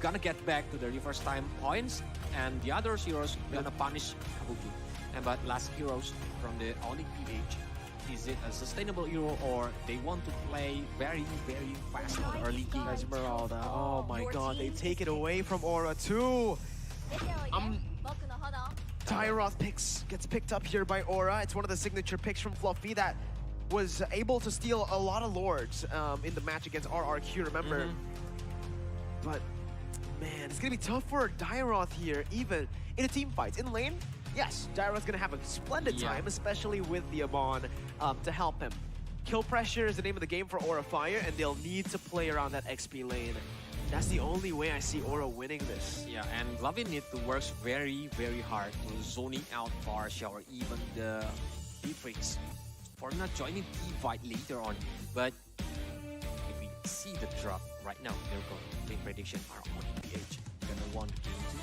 gonna get back to the reverse time points, and the other heroes gonna punish Kabuki. And but last heroes from the Onic PH, is it a sustainable hero or they want to play very, very fast on the early game? Esmeralda, oh my god, they take it away from Aura too. Tyroth gets picked up here by Aura. It's one of the signature picks from Fluffy that was able to steal a lot of lords in the match against RRQ, remember? But man, it's gonna be tough for Tyroth here, even in a team fight. In lane, yes, Gyro's gonna have a splendid time, especially with the Amon to help him. Kill pressure is the name of the game for Aura Fire, and they'll need to play around that XP lane. That's the only way I see Aura winning this. Yeah, and Lavin need to work very, very hard to zoning out Farsha or even the Beatrix for not joining team fight later on. But if we see the drop right now, there we go. Lane prediction are on PH. Gonna want game 2.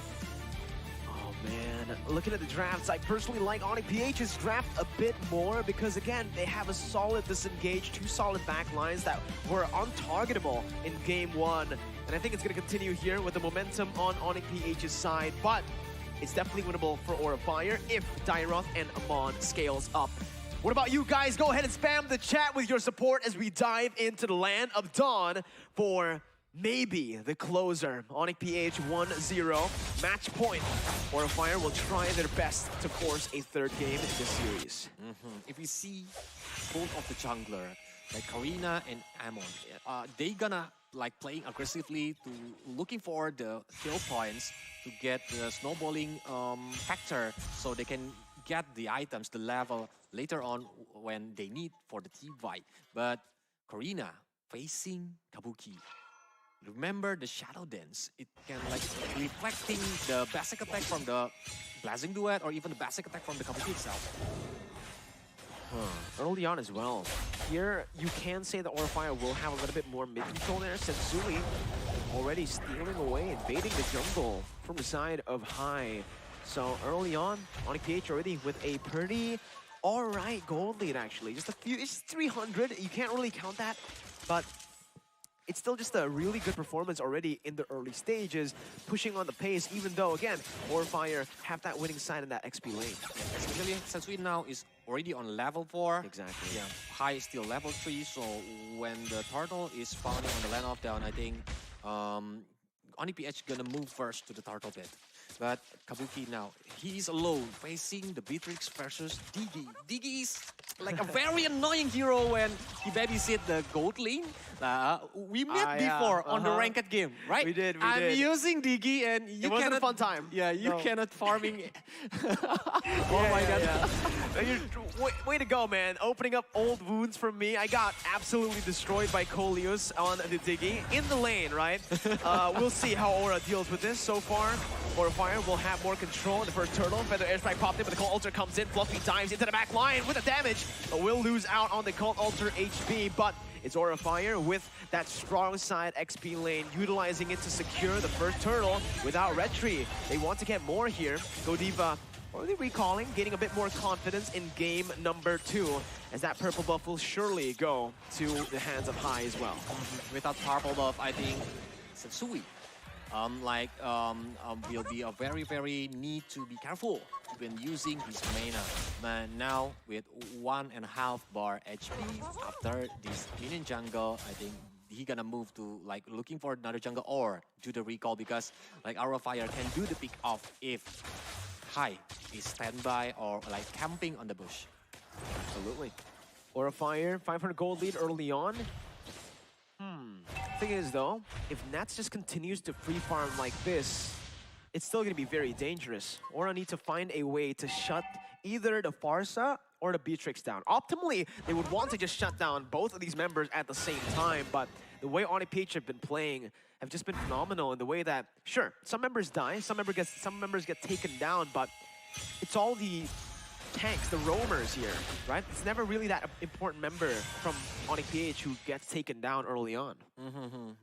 Oh man, looking at the drafts, I personally like Onic PH's draft a bit more because again, they have a solid disengage, 2 solid back lines that were untargetable in game 1. And I think it's going to continue here with the momentum on Onic PH's side, but it's definitely winnable for Aura Fire if Tyroth and Amon scales up. What about you guys? Go ahead and spam the chat with your support as we dive into the land of Dawn for maybe the closer. Onic PH 1-0, match point. Aura Fire will try their best to force a 3rd game in this series. If we see both of the jungler, like Karina and Amon, they gonna like playing aggressively to looking for the kill points to get the snowballing factor so they can get the items, the level later on when they need for the team fight. But Karina facing Kabuki. Remember the Shadow Dance, it can like reflecting the basic attack from the Blazing Duet or even the basic attack from the Kabuki itself. Early on as well. Here, you can say that Aura Fire will have a little bit more mid-control there. Sensui already stealing away, invading the jungle from the side of High. So early on, Onic PH already with a pretty alright gold lead actually. Just a few, it's 300, you can't really count that, but it's still just a really good performance already in the early stages, pushing on the pace, even though, again, Aura Fire have that winning side in that XP lane. Especially Sensui now is already on level 4. Exactly. Yeah, High is still level 3, so when the turtle is spawning on the land of down, I think Onic PH gonna move first to the turtle pit. But Kabuki now, he's alone facing the Beatrix versus Diggy. Diggy is like a very annoying hero when he babysit the gold lane. We met before on the ranked game, right? We did. I'm using Diggy and you it wasn't cannot, a fun time. Yeah, you cannot farming. Oh my god. Way to go, man. Opening up old wounds from me. I got absolutely destroyed by Coleus on the Diggy in the lane, right? We'll see how Aura deals with this. So far, Aura Fire will have more control in the first turtle. Feather Airstrike popped in, but the Cult Altar comes in. Fluffy dives into the back line with the damage, but will lose out on the Cult Altar HP. But it's Aura Fire with that strong side XP lane, utilizing it to secure the first turtle without retry. They want to get more here. Godiva, what are they recalling? Gaining a bit more confidence in game number 2, as that purple buff will surely go to the hands of High as well. Without purple buff, I think Sensui will be a very, very need to be careful when using his mana. But now with 1.5 bar HP after this minion jungle, I think he gonna move to like looking for another jungle or do the recall, because like Aura Fire can do the pick off if High is standby or like camping on the bush. Absolutely. Aura Fire, 500 gold lead early on. Thing is though, if Nats just continues to free farm like this, it's still going to be very dangerous. Aura need to find a way to shut either the Farsa or the Beatrix down. Optimally, they would want to just shut down both of these members at the same time, but the way Onic PH have been playing have just been phenomenal in the way that, sure, some members die, some members get taken down, but it's all the tanks, the roamers here, right? It's never really that important member from Onic PH who gets taken down early on.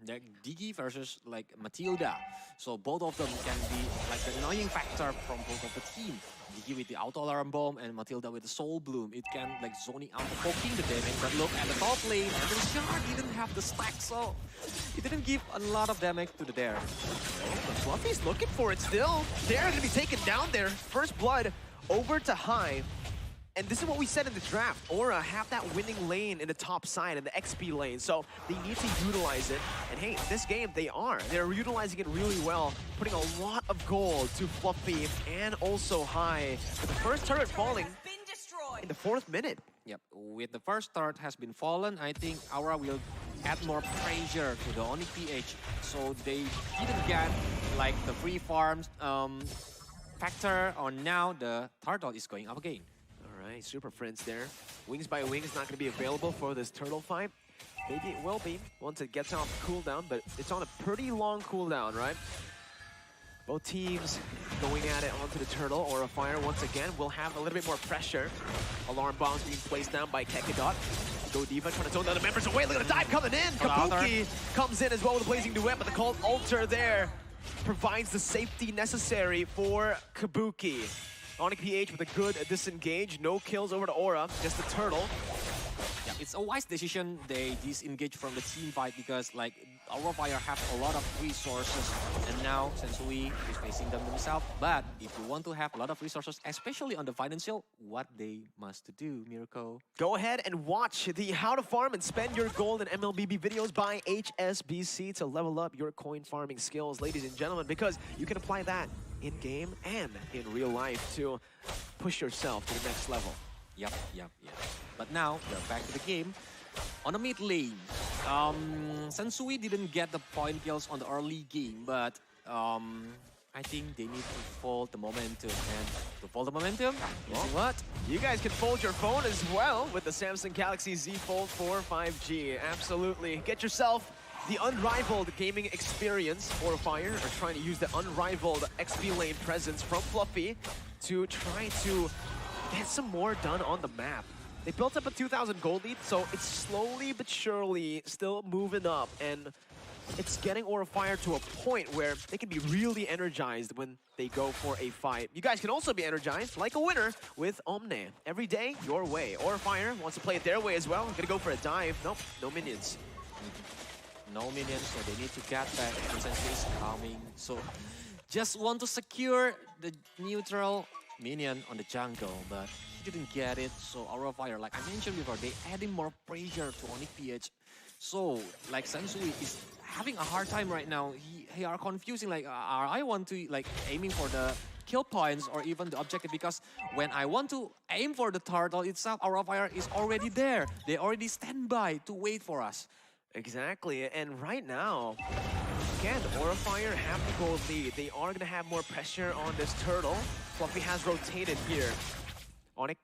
Like Diggy versus like Matilda. So both of them can be like the annoying factor from both of the team. Diggy with the auto alarm bomb and Matilda with the soul bloom. It can like zoning out the poking the damage. But look at the top lane, and the Shard didn't have the stack, so it didn't give a lot of damage to the Dare. But Fluffy's looking for it still. They're gonna be taken down there. First blood over to High. And this is what we said in the draft. Aura have that winning lane in the top side, in the XP lane. So they need to utilize it. And hey, this game, they are. They're utilizing it really well, putting a lot of gold to Fluffy and also High. With the first turret falling in the 4th minute. Yep, with the first turret has been fallen, I think Aura will add more pressure to the Onic PH. So they didn't get like the free farms factor, or now the turtle is going up again. Alright, Super Friends there. Wings by Wings is not going to be available for this turtle fight. Maybe it will be once it gets off the cooldown, but it's on a pretty long cooldown, right? Both teams going at it onto the turtle. Aura Fire once again will have a little bit more pressure. Alarm bombs being placed down by Kekidot. Godiva trying to zone the other members away. Look at the dive coming in. Kabuki comes in as well with a Blazing Duet, but the Cold Altar there provides the safety necessary for Kabuki. Onic PH with a good disengage. No kills over to Aura, just the turtle. Yeah, it's a wise decision they disengage from the team fight because like Aura Fire have a lot of resources and now Sensui is facing them themselves. But if you want to have a lot of resources, especially on the financial, what they must do, Mirko? Go ahead and watch the How to Farm and Spend Your Gold in MLBB videos by HSBC to level up your coin farming skills, ladies and gentlemen, because you can apply that in-game and in real life to push yourself to the next level. Yep. But now, we're back to the game. On the mid lane, Sensui didn't get the point kills on the early game, but I think they need to fold the momentum. And to fold the momentum, you know what? You guys can fold your phone as well with the Samsung Galaxy Z Fold 4 5G. Absolutely. Get yourself the unrivaled gaming experience. Aura Fire are trying to use the unrivaled XP lane presence from Fluffy to try to get some more done on the map. They built up a 2,000 gold lead, so it's slowly but surely still moving up, and it's getting Aura Fire to a point where they can be really energized when they go for a fight. You guys can also be energized like a winner with Omne. Every day, your way. Aura Fire wants to play it their way as well. Gonna go for a dive. Nope, no minions. No minions, so they need to get back. Sensui is coming, so just want to secure the neutral minion on the jungle, but he didn't get it. So Aura Fire, like I mentioned before, they adding more pressure to Onic PH. So like Sensui is having a hard time right now. He are confusing like I want to like aiming for the kill points or even the objective, because when I want to aim for the turtle itself, Aura Fire is already there. They already stand by to wait for us. Exactly, and right now, again, Aura Fire have the gold lead. They are gonna have more pressure on this turtle. Fluffy has rotated here. Onic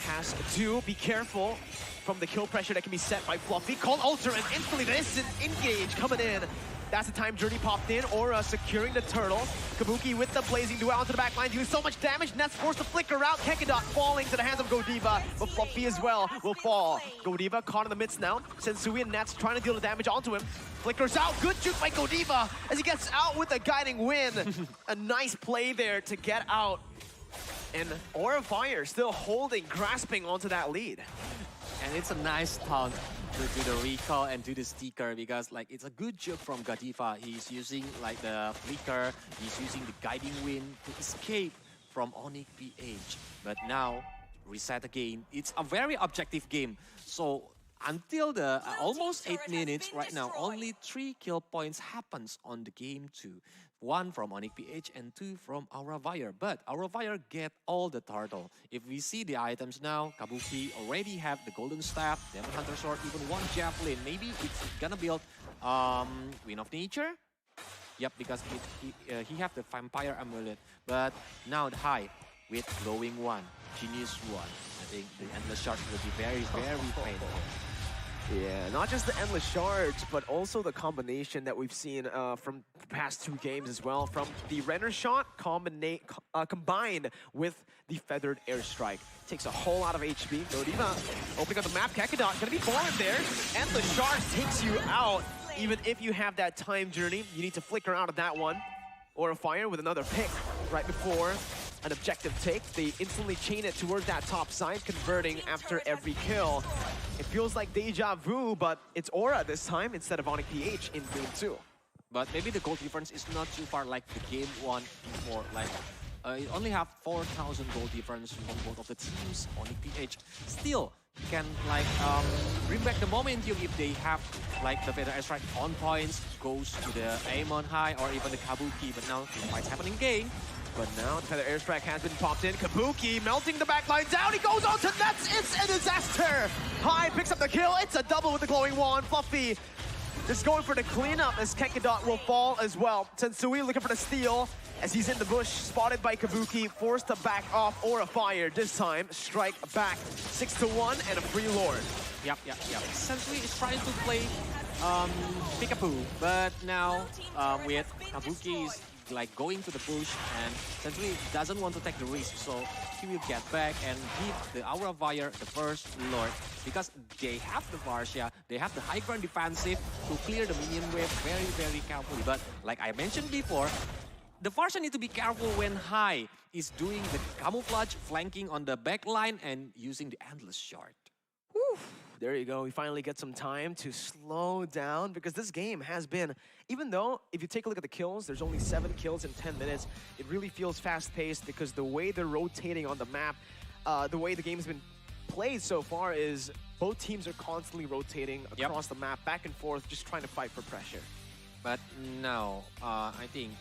has to be careful from the kill pressure that can be set by Fluffy. Cold Altar and instantly the instant engage coming in. That's the time Journey popped in. Aura securing the turtle. Kabuki with the Blazing Duel onto the back line, doing so much damage. Nets forced to flicker out. Kekidot falling to the hands of Godiva, but Fluffy as well will fall. Godiva caught in the midst now. Sensui and Nets trying to deal the damage onto him. Flickers out. Good juke by Godiva as he gets out with a guiding win. A nice play there to get out. And Aura Fire still holding, grasping onto that lead. And it's a nice taunt to do the recall and do the sticker, because like it's a good joke from Godiva. He's using like the flicker, he's using the guiding wind to escape from Onic PH. But now, reset again. It's a very objective game. So until the almost 8 minutes right now, only 3 kill points happens on the game 2. 1 from Onic PH and 2 from Aura Fire. But Aura Fire get all the turtle. If we see the items now, Kabuki already have the golden staff, Demon Hunter sword, even 1 javelin. Maybe it's gonna build Wind of Nature. Yep, because he have the vampire amulet. But now the High with glowing 1, genius 1. I think the endless shot will be very, very painful. Yeah, not just the endless shards, but also the combination that we've seen from the past 2 games as well. From the Renner shot combined with the feathered airstrike. Takes a whole lot of HP. Godiva opening up the map. Kekadot gonna be born there. Endless shards takes you out. Even if you have that time journey, you need to flicker out of that one. Or a fire with another pick right before an objective take. They instantly chain it towards that top side, converting after every kill. It feels like deja vu, but it's Aura this time instead of Onic PH in game 2. But maybe the goal difference is not too far like the game 1 before. Like, it only have 4,000 goal difference on both of the teams. Onic PH still can like bring back the momentum if they have like the Feather Airstrike on points, goes to the Amon high or even the Kabuki. But now the fight's happening game. But now the Feather Airstrike has been popped in. Kabuki melting the backline down. He goes on to nets. It's a disaster. High picks up the kill. It's a double with the glowing wand. Fluffy just going for the cleanup as Kekadot will fall as well. Tensui looking for the steal as he's in the bush, spotted by Kabuki, forced to back off or a fire. This time, strike back. 6-1 and a free lord. Yep. Tensui is trying to play Peekaboo, but now with Kabuki's like going to the bush and Tensui doesn't want to take the risk, so he will get back and give the Aura Fire the first lord because they have the Varsha, they have the high ground defensive to clear the minion wave very carefully. But like I mentioned before, the Varsha need to be careful when High is doing the camouflage, flanking on the back line and using the endless shard. Whew. There you go. We finally get some time to slow down because this game has been, even though if you take a look at the kills, there's only 7 kills in 10 minutes, it really feels fast-paced because the way they're rotating on the map, the way the game's been played so far is both teams are constantly rotating across the map, back and forth, just trying to fight for pressure. But now, I think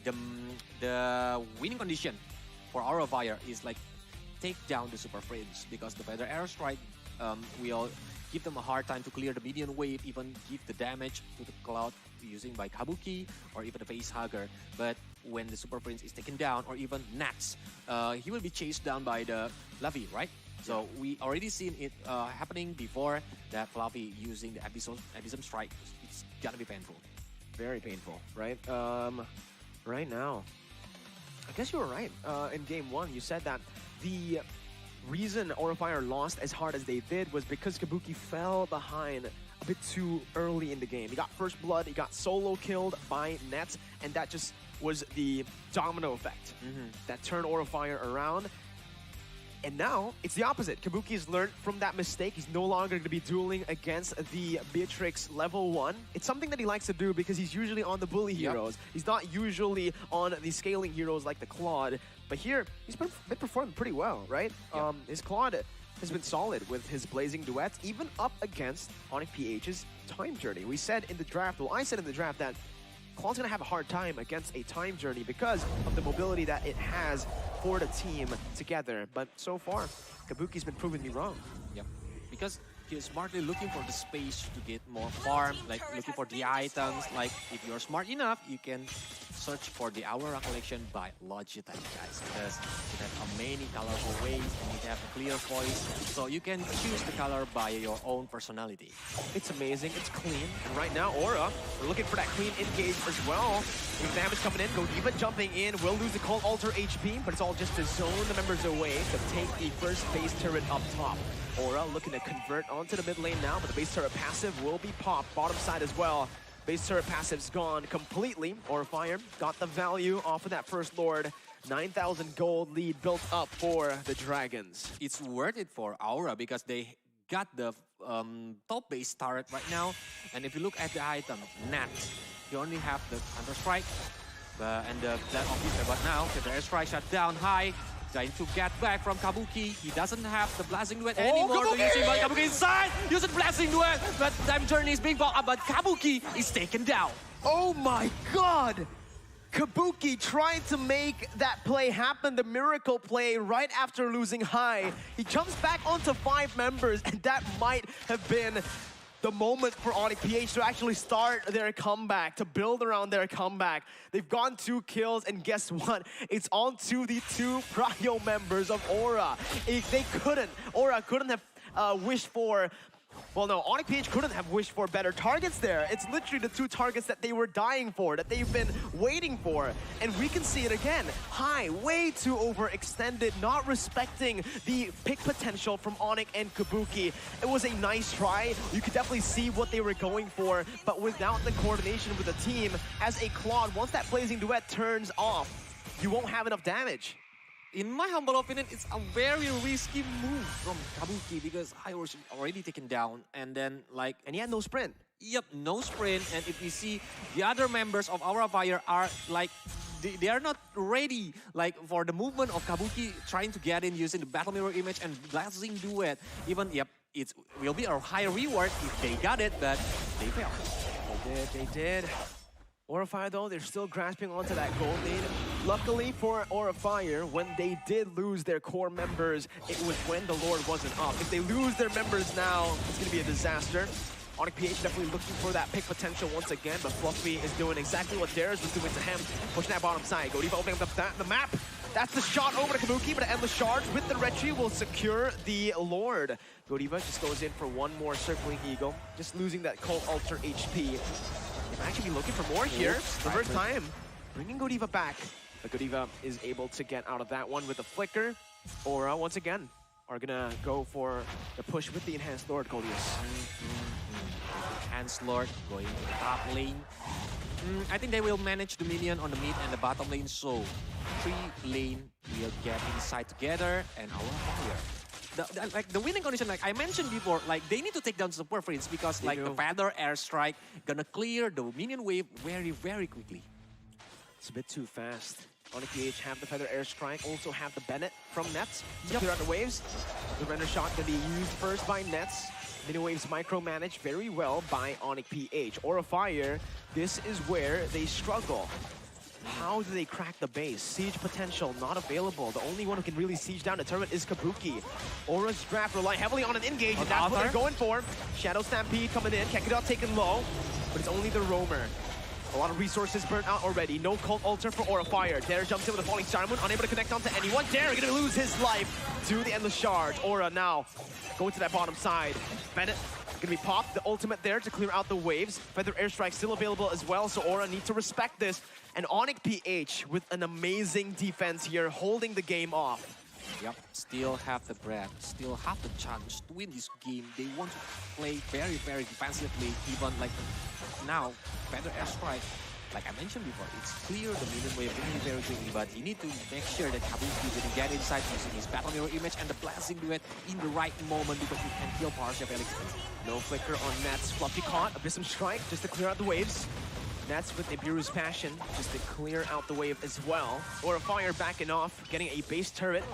the winning condition for Aura Fire is like take down the Super Friends because the Feather Airstrike will give them a hard time to clear the minion wave, even give the damage to the Cloud using by Kabuki or even the Face Hugger. But when the Super Prince is taken down or even Nats, he will be chased down by the Fluffy, right? So we already seen it happening before that Fluffy using the Abyssal Strike. It's gonna be painful. Very painful, right? Right now, I guess you were right. In game 1, you said that the reason Aura Fire lost as hard as they did was because Kabuki fell behind a bit too early in the game. He got first blood, he got solo killed by Nets, and that just was the domino effect that turned Aura Fire around. And now, it's the opposite. Kabuki's learned from that mistake. He's no longer going to be dueling against the Beatrix level 1. It's something that he likes to do because he's usually on the bully heroes. He's not usually on the scaling heroes like the Claude. But here, he's been performing pretty well, right? His Claude has been solid with his Blazing Duets, even up against Onic PH's Time Journey. We said in the draft, well, I said in the draft that Claude's going to have a hard time against a Time Journey because of the mobility that it has for the team together. But so far, Kabuki's been proving me wrong. Yep, because he's smartly looking for the space to get more farm, like looking for the items. Like if you're smart enough, you can search for the Aura collection by Logitech, guys, because you have many colorful ways and you have a clear voice, so you can choose the color by your own personality. It's amazing, it's clean, and right now Aura, we're looking for that clean engage as well. With damage coming in, Godiva jumping in, will lose the Cold Alter HP, but it's all just to zone the members away to take the first base turret up top. Aura looking to convert onto the mid lane now, but the base turret passive will be popped, bottom side as well. Base turret passive's gone completely. Aura Fire got the value off of that first Lord. 9,000 gold lead built up for the Dragons. It's worth it for Aura because they got the top base turret right now. And if you look at the item, Nat, you only have the Counter-Strike and the Blast Officer. But now, the Airstrike shut down High. Trying to get back from Kabuki. He doesn't have the Blasting Duet anymore. Kabuki! Using by Kabuki inside. Using Blasting Duet. But Time Journey is being blocked up. But Kabuki is taken down. Oh my god! Kabuki trying to make that play happen, the miracle play right after losing High. He jumps back onto 5 members, and that might have been the moment for Onic PH to actually start their comeback, to build around their comeback. They've gone 2 kills, and guess what? It's on to the 2 Prio members of Aura. If they couldn't, Aura couldn't have wished for Well, no, Onic PH couldn't have wished for better targets there. It's literally the two targets that they were dying for, that they've been waiting for. And we can see it again. High, way too overextended, not respecting the pick potential from Onic and Kabuki. It was a nice try. You could definitely see what they were going for, but without the coordination with the team, as a Claude, once that Blazing Duet turns off, you won't have enough damage. In my humble opinion, it's a very risky move from Kabuki because I was already taken down, and then like... And he had no sprint. Yep, no sprint, and if we see the other members of Aura Fire are like... They are not ready like for the movement of Kabuki trying to get in using the Battle Mirror image and Blazing Duet. Even, yep, it will be a high reward if they got it, but they failed. They did. Aura Fire, though, they're still grasping onto that gold lead. Luckily for Aura Fire, when they did lose their core members, it was when the Lord wasn't up. If they lose their members now, it's going to be a disaster. Onic PH definitely looking for that pick potential once again, but Fluffy is doing exactly what Darius was doing to him, pushing that bottom side. Godiva opening up the map. That's the shot over to Kabuki, but an endless charge with the Retri will secure the Lord. Godiva just goes in for one more circling eagle, just losing that Cult Alter HP. They might actually be looking for more here. The first time, bringing Godiva back. But Godiva is able to get out of that one with a flicker. Aura, once again, are gonna go for the push with the Enhanced Lord, Golius. Enhanced Lord going to the top lane. I think they will manage the minion on the mid and the bottom lane, so 3 lane will get inside together, and Aura Fire. Like the winning condition, like I mentioned before, like they need to take down Super Friends because like the Feather Airstrike gonna clear the minion wave very, very quickly. It's a bit too fast. Onic PH have the Feather Airstrike, also have the Bennett from Nets to clear out the waves. The render shot gonna be used first by Nets. Mini waves micromanaged very well by Onic PH. Aura Fire, this is where they struggle. How do they crack the base? Siege potential not available. The only one who can really siege down the turret is Kabuki. Aura's draft rely heavily on an engage, and that's what they're going for. Shadow Stampede coming in, Kekidot taken low, but it's only the Roamer. A lot of resources burnt out already. No Cult Altar for Aura Fire. Dare jumps in with a Falling Star Moon, unable to connect onto anyone. Dare gonna lose his life to the Endless Charge. Aura now going to that bottom side. Bennett gonna be popped. The ultimate there to clear out the waves. Feather Airstrike still available as well, so Aura need to respect this. And Onic PH with an amazing defense here, holding the game off. Yep, still have the breath, still have the chance to win this game. They want to play very, very defensively, even like now, Feather Airstrike. Like I mentioned before, it's clear the minion wave very, very quickly, but you need to make sure that Kabuki didn't get inside using his Battle Mirror image and the Blazing Duet in the right moment because you can kill Parsia very quickly. No flicker on Nets. Fluffy caught, Abyssum Strike just to clear out the waves. Nets with Nibiru's Passion just to clear out the wave as well. Aura Fire backing off, getting a base turret.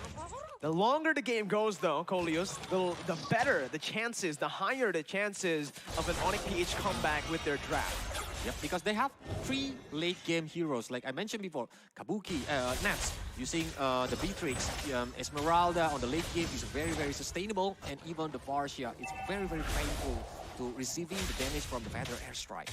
The longer the game goes though, Coleus, the better the chances, the higher the chances of an Onic PH comeback with their draft. Yep, because they have 3 late game heroes, like I mentioned before. Kabuki, Nats, using the Beatrix, Esmeralda on the late game is very, very sustainable, and even the Parsia is very, very painful to receiving the damage from the Feather Airstrike.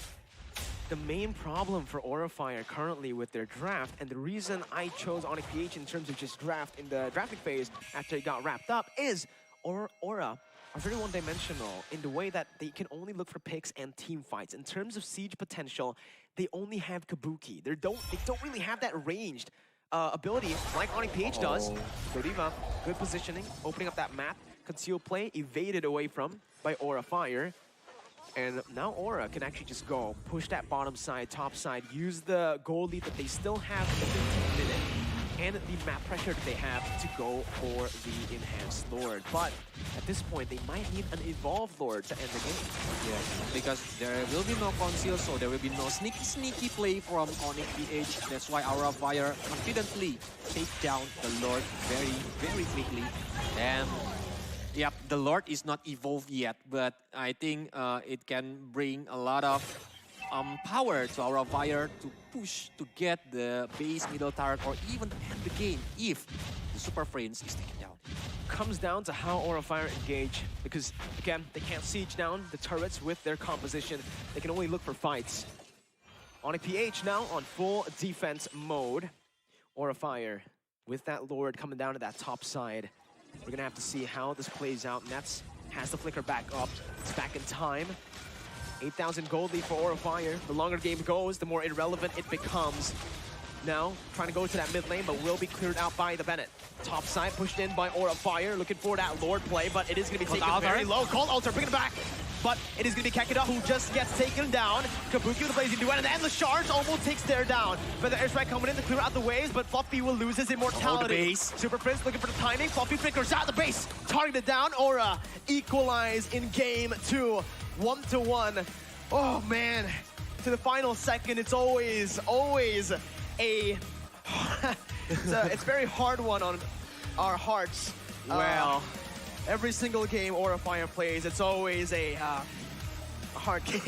The main problem for Aura Fire currently with their draft, and the reason I chose Onic PH in terms of just draft in the drafting phase after it got wrapped up is Aura are very one-dimensional in the way that they can only look for picks and team fights. In terms of siege potential, they only have Kabuki. They don't really have that ranged ability like Onic PH does. Godiva, good positioning, opening up that map. Conceal play, evaded away from by Aura Fire. And now Aura can actually just go, push that bottom side, top side, use the gold lead that they still have in the 15 minute, and the map pressure that they have to go for the Enhanced Lord. But at this point, they might need an Evolved Lord to end the game. Yeah, because there will be no conceal, so there will be no sneaky play from Onic PH. That's why Aura Fire confidently take down the Lord very, very quickly. And yep, the Lord is not evolved yet, but I think it can bring a lot of power to Aura Fire to push to get the base middle turret or even to end the game if the Super Friends is taken down. Comes down to how Aura Fire engage, because again, they can't siege down the turrets with their composition. They can only look for fights. Onic PH now on full defense mode. Aura Fire with that Lord coming down to that top side. We're gonna have to see how this plays out. Nets has the flicker back up. It's back in time. 8,000 gold lead for Aura Fire. The longer the game goes, the more irrelevant it becomes. Now, trying to go to that mid lane, but will be cleared out by the Bennett. Top side pushed in by Aura Fire, looking for that Lord play, but it is going to be taken very low. Cold Altar, bring it back, but it is going to be Kakeda who just gets taken down. Kabuki with the Blazing Duet, and the Endless Shards almost takes there down. But the airstrike coming in to clear out the waves, but Fluffy will lose his immortality. Super Prince looking for the timing. Fluffy flickers out the base, targeted down. Aura equalize in game 2, 1-1. Oh man, to the final second, it's always a it's very hard one on our hearts. Well, every single game Aura Fire plays, it's always a hard game.